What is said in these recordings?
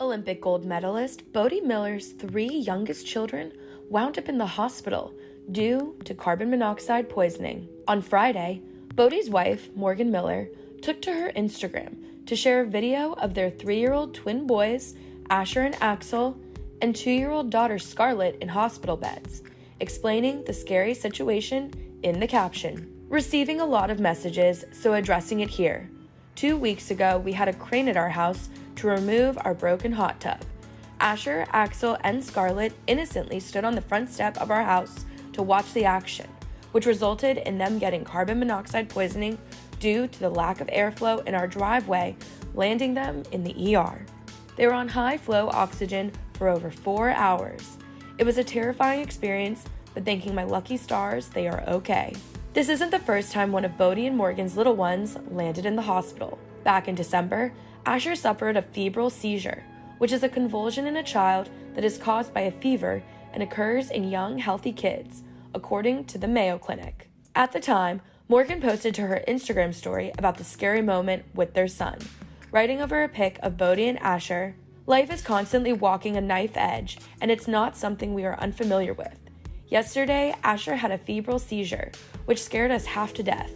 Olympic gold medalist Bode Miller's 3 youngest children wound up in the hospital due to carbon monoxide poisoning. On Friday, Bode's wife, Morgan Miller, took to her Instagram to share a video of their 3-year-old twin boys, Asher and Axel, and 2-year-old daughter Scarlett in hospital beds, explaining the scary situation in the caption. Receiving a lot of messages, so addressing it here. 2 weeks ago, we had a crane at our house to remove our broken hot tub. Asher, Axel, and Scarlett innocently stood on the front step of our house to watch the action, which resulted in them getting carbon monoxide poisoning due to the lack of airflow in our driveway, landing them in the ER. They were on high-flow oxygen for over 4 hours. It was a terrifying experience, but thanking my lucky stars, they are okay. This isn't the first time one of Bode and Morgan's little ones landed in the hospital. Back in December, Asher suffered a febrile seizure, which is a convulsion in a child that is caused by a fever and occurs in young, healthy kids, according to the Mayo Clinic. At the time, Morgan posted to her Instagram story about the scary moment with their son, writing over a pic of Bode and Asher, "Life is constantly walking a knife edge, and it's not something we are unfamiliar with. Yesterday, Asher had a febrile seizure, which scared us half to death.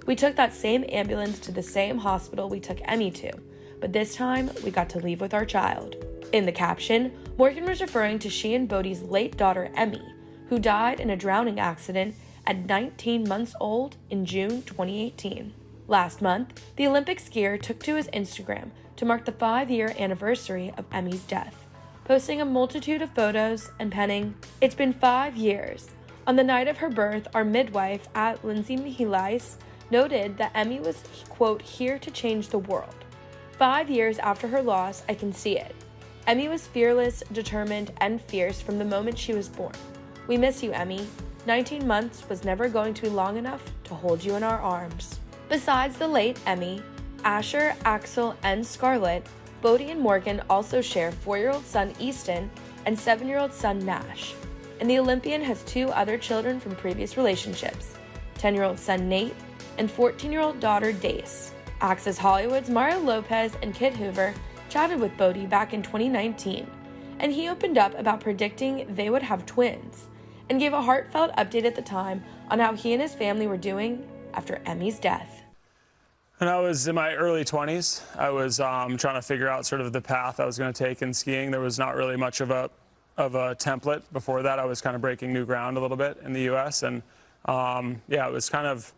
We took that same ambulance to the same hospital we took Emmy to, but this time we got to leave with our child." In the caption, Morgan was referring to she and Bode's late daughter Emmy, who died in a drowning accident at 19 months old in June 2018. Last month, the Olympic skier took to his Instagram to mark the 5-year anniversary of Emmy's death, posting a multitude of photos and penning, "It's been 5 years. On the night of her birth, our midwife at Lindsay Mihilis noted that Emmy was, quote, here to change the world. 5 years after her loss, I can see it. Emmy was fearless, determined, and fierce from the moment she was born. We miss you, Emmy. 19 months was never going to be long enough to hold you in our arms." Besides the late Emmy, Asher, Axel, and Scarlett, Bode and Morgan also share 4-year-old son Easton and 7-year-old son Nash. And the Olympian has 2 other children from previous relationships, 10-year-old son Nate and 14-year-old daughter Dace. Access Hollywood's Mario Lopez and Kit Hoover chatted with Bode back in 2019, and he opened up about predicting they would have twins, and gave a heartfelt update at the time on how he and his family were doing after Emmy's death. When I was in my early 20s, I was trying to figure out sort of the path I was going to take in skiing. There was not really much of a template before that. I was kind of breaking new ground a little bit in the U.S. and yeah, it was kind of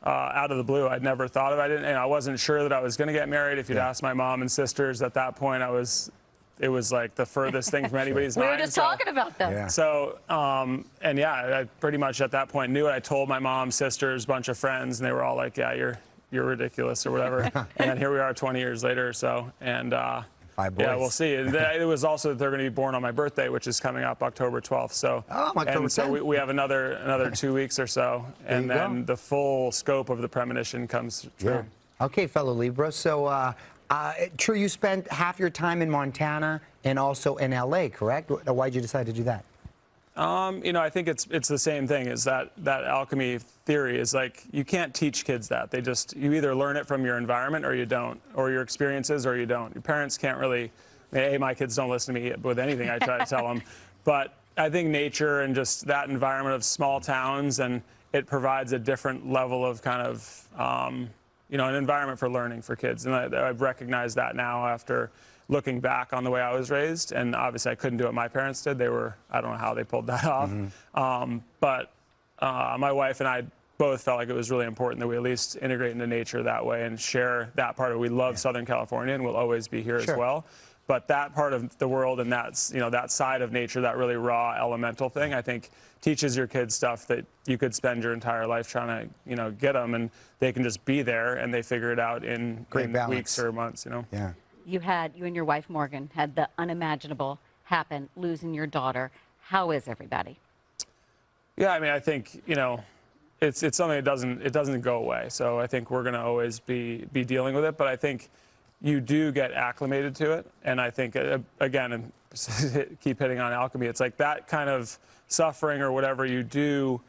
out of the blue. I'd never thought of it, and I wasn't sure that I was going to get married. If you'd asked my mom and sisters at that point, it was like the furthest thing from anybody's mind. We were just talking about them. Yeah. So, and yeah, I pretty much at that point knew it. I told my mom, sisters, bunch of friends, and they were all like, "Yeah, you're ridiculous," or whatever. And then here we are 20 years later or so, and 5 boys. yeah, we'll see. It was also that they're going to be born on my birthday, which is coming up October 12th. So, October we have another 2 weeks or so, and then the full scope of the premonition comes true. Yeah. Okay, fellow Libra. So, true, you spent half your time in Montana and also in LA, correct? Why did you decide to do that? You know, I think it's the same thing. Is that alchemy theory is like you can't teach kids that. You either learn it from your environment or you don't, or your experiences or you don't. Your parents can't really. Hey, my kids don't listen to me with anything I try to tell them. But I think nature and just that environment of small towns, and it provides a different level of kind of you know, an environment for learning for kids. And I've recognized that now after looking back on the way I was raised, and obviously I couldn't do what my parents did. I don't know how they pulled that off. But my wife and I both felt like it was really important that we at least integrate into nature that way and share that part of it. We love Southern California and we'll always be here as well. But that part of the world and that's, you know, that side of nature, that really raw elemental thing, I think teaches your kids stuff that you could spend your entire life trying to, you know, get them, and they can just be there and they figure it out in weeks or months, you know. Yeah. You and your wife, Morgan, had the unimaginable happen, losing your daughter. How is everybody? Yeah, I mean, I think, you know, it's something that doesn't go away. So I think we're going to always be dealing with it. But I think you do get acclimated to it. And I think, again, and keep hitting on alchemy, it's like that kind of suffering or whatever you do,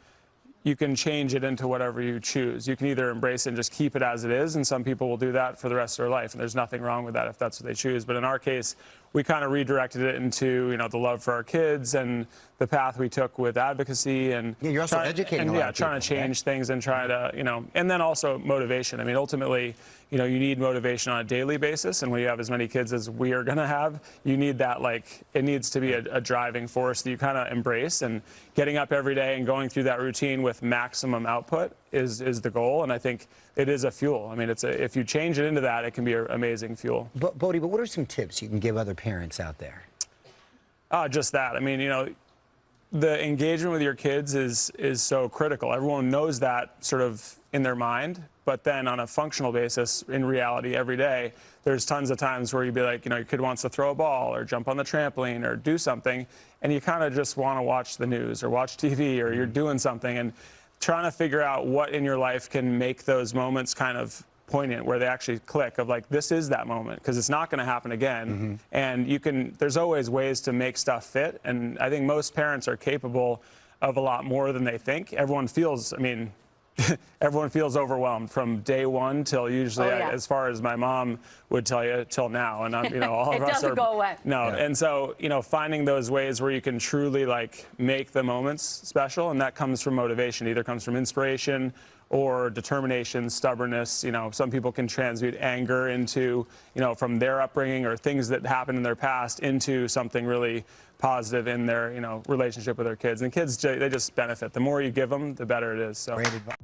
you can change it into whatever you choose. You can either embrace it and just keep it as it is, and some people will do that for the rest of their life, and there's nothing wrong with that if that's what they choose. But in our case, we kind of redirected it into, you know, the love for our kids and the path we took with advocacy and yeah, you're also educating a lot of trying to people, change things and try to, you know, and then also motivation. I mean, ultimately, you know, you need motivation on a daily basis, and when you have as many kids as we are going to have, you need that, like, it needs to be a driving force that you kind of embrace, and getting up every day and going through that routine with maximum output is the goal, and I think it is a fuel. I mean, if you change it into that, it can be an amazing fuel. Bode, but what are some tips you can give other parents out there? Just that. I mean, you know, the engagement with your kids is so critical. Everyone knows that sort of in their mind, but then on a functional basis, in reality, every day, there's tons of times where you'd be like, you know, your kid wants to throw a ball or jump on the trampoline or do something, and you kind of just want to watch the news or watch TV or you're doing something, and trying to figure out what in your life can make those moments kind of poignant, where they actually click of like, this is that moment, because it's not going to happen again. And there's always ways to make stuff fit, and I think most parents are capable of a lot more than they think. Everyone feels, I mean, everyone feels overwhelmed from day one till usually, as far as my mom would tell you, till now. And you know, all of us doesn't go away. No, and so, you know, finding those ways where you can truly like make the moments special, and that comes from motivation. Either comes from inspiration or determination, stubbornness. You know, some people can transmute anger into, you know, from their upbringing or things that happened in their past into something really positive in their, you know, relationship with their kids. And kids, they just benefit. The more you give them, the better it is. So. Great advice.